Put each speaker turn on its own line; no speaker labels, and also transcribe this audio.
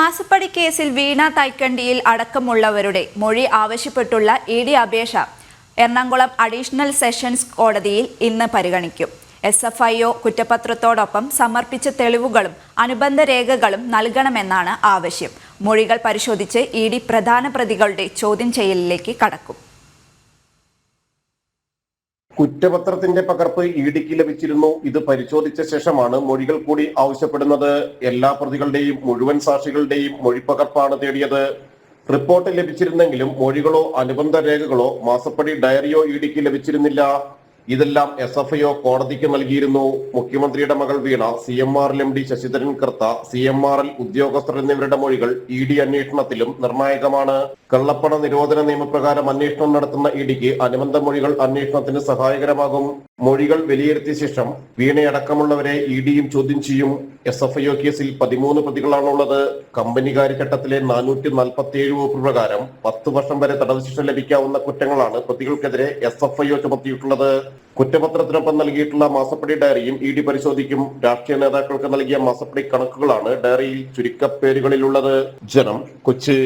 മാസപ്പടി കേസിൽ വീണ തൈക്കണ്ടിയിൽ അടക്കമുള്ളവരുടെ മൊഴി ആവശ്യപ്പെട്ടുള്ള ഇഡി അപേക്ഷ എറണാകുളം അഡീഷണൽ സെഷൻസ് കോടതിയിൽ ഇന്ന് പരിഗണിക്കും. SFIO കുറ്റപത്രത്തോടൊപ്പം സമർപ്പിച്ച തെളിവുകളും അനുബന്ധ രേഖകളും നൽകണമെന്നാണ് ആവശ്യം. മൊഴികൾ പരിശോധിച്ച് ഇഡി പ്രധാന പ്രതികളുടെ ചോദ്യം ചെയ്യലിലേക്ക് കടക്കും.
കുറ്റപത്രത്തിന്റെ പകർപ്പ് ഇഡിക്ക് ലഭിച്ചിരുന്നു. ഇത് പരിശോധിച്ച ശേഷമാണ് മൊഴികൾ കൂടി ആവശ്യപ്പെടുന്നത്. എല്ലാ പ്രതികളുടെയും മുഴുവൻ സാക്ഷികളുടെയും മൊഴിപ്പകർപ്പാണ് തേടിയത്. റിപ്പോർട്ട് ലഭിച്ചിരുന്നെങ്കിലും മൊഴികളോ അനുബന്ധ രേഖകളോ മാസപ്പടി ഡയറിയോ ഇഡിക്ക് ലഭിച്ചിരുന്നില്ല. ഇതെല്ലാം SFIO കോടതിക്ക് നൽകിയിരുന്നു. മുഖ്യമന്ത്രിയുടെ മകൾ വീണ, CMRL MD ശശിധരൻ കർത്ത, CMRL ഉദ്യോഗസ്ഥർ എന്നിവരുടെ മൊഴികൾ ഇഡി അന്വേഷണത്തിലും നിർണായകമാണ്. കള്ളപ്പണ നിരോധന നിയമപ്രകാരം അന്വേഷണം നടത്തുന്ന ഇഡിക്ക് അനുബന്ധ മൊഴികൾ അന്വേഷണത്തിന് സഹായകരമാകും. മൊഴികൾ വിലയിരുത്തിയ ശേഷം വീണയടക്കമുള്ളവരെ ഇഡിയും ചോദ്യം ചെയ്യും. SFIO കേസിൽ 13 പ്രതികളാണുള്ളത്. കമ്പനികാര്യ ചട്ടത്തിലെ 447 വകുപ്പ് പ്രകാരം 10 വർഷം വരെ തടവ് ശിക്ഷ ലഭിക്കാവുന്ന കുറ്റങ്ങളാണ് പ്രതികൾക്കെതിരെ SFIO ചുമത്തിയിട്ടുള്ളത്. കുറ്റപത്രത്തിനൊപ്പം നൽകിയിട്ടുള്ള മാസപ്പടി ഡയറിയും ഇഡി പരിശോധിക്കും. രാഷ്ട്രീയ നേതാക്കൾക്ക് നൽകിയ മാസപ്പടി കണക്കുകളാണ് ഡയറിയിൽ ചുരുക്കപ്പേരുകളിലുള്ളത്. ജനം, കൊച്ചി.